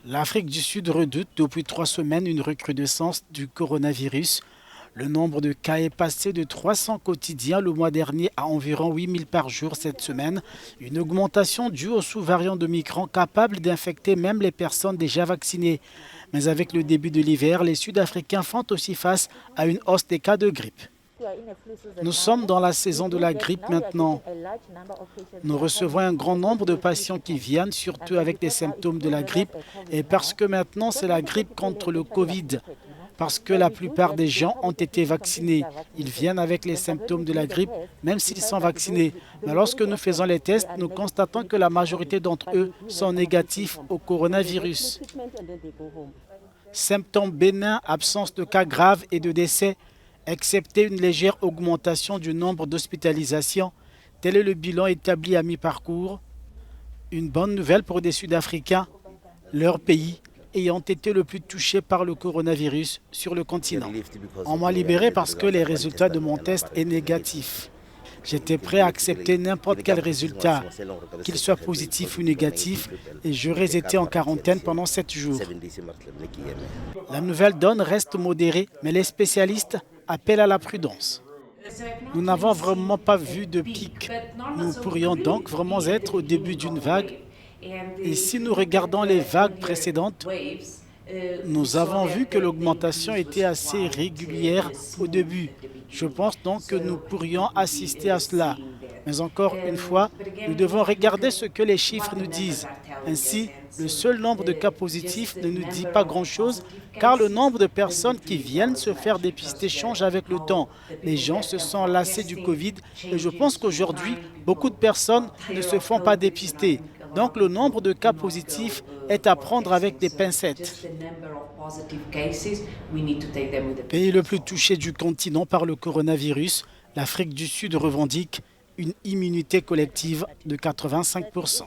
L'Afrique du Sud redoute depuis 3 semaines une recrudescence du coronavirus. Le nombre de cas est passé de 300 quotidiens le mois dernier à environ 8 000 par jour cette semaine. Une augmentation due au sous-variant d'Omicron capable d'infecter même les personnes déjà vaccinées. Mais avec le début de l'hiver, les Sud-Africains font aussi face à une hausse des cas de grippe. Nous sommes dans la saison de la grippe maintenant. Nous recevons un grand nombre de patients qui viennent, surtout avec des symptômes de la grippe, et parce que maintenant c'est la grippe contre le Covid. Parce que la plupart des gens ont été vaccinés. Ils viennent avec les symptômes de la grippe, même s'ils sont vaccinés. Mais lorsque nous faisons les tests, nous constatons que la majorité d'entre eux sont négatifs au coronavirus. Symptômes bénins, absence de cas graves et de décès, excepté une légère augmentation du nombre d'hospitalisations. Tel est le bilan établi à mi-parcours. Une bonne nouvelle pour des Sud-Africains, leur pays ayant été le plus touché par le coronavirus sur le continent. On m'a libéré parce que les résultats de mon test est négatif. J'étais prêt à accepter n'importe quel résultat, qu'il soit positif ou négatif, et j'aurais été en quarantaine pendant 7 jours. La nouvelle donne reste modérée, mais les spécialistes appellent à la prudence. Nous n'avons vraiment pas vu de pic. Nous pourrions donc vraiment être au début d'une vague. Et si nous regardons les vagues précédentes, nous avons vu que l'augmentation était assez régulière au début. Je pense donc que nous pourrions assister à cela. Mais encore une fois, nous devons regarder ce que les chiffres nous disent. Ainsi, le seul nombre de cas positifs ne nous dit pas grand-chose, car le nombre de personnes qui viennent se faire dépister change avec le temps. Les gens se sont lassés du Covid et je pense qu'aujourd'hui, beaucoup de personnes ne se font pas dépister. Donc le nombre de cas positifs est à prendre avec des pincettes. Pays le plus touché du continent par le coronavirus, l'Afrique du Sud revendique une immunité collective de 85%.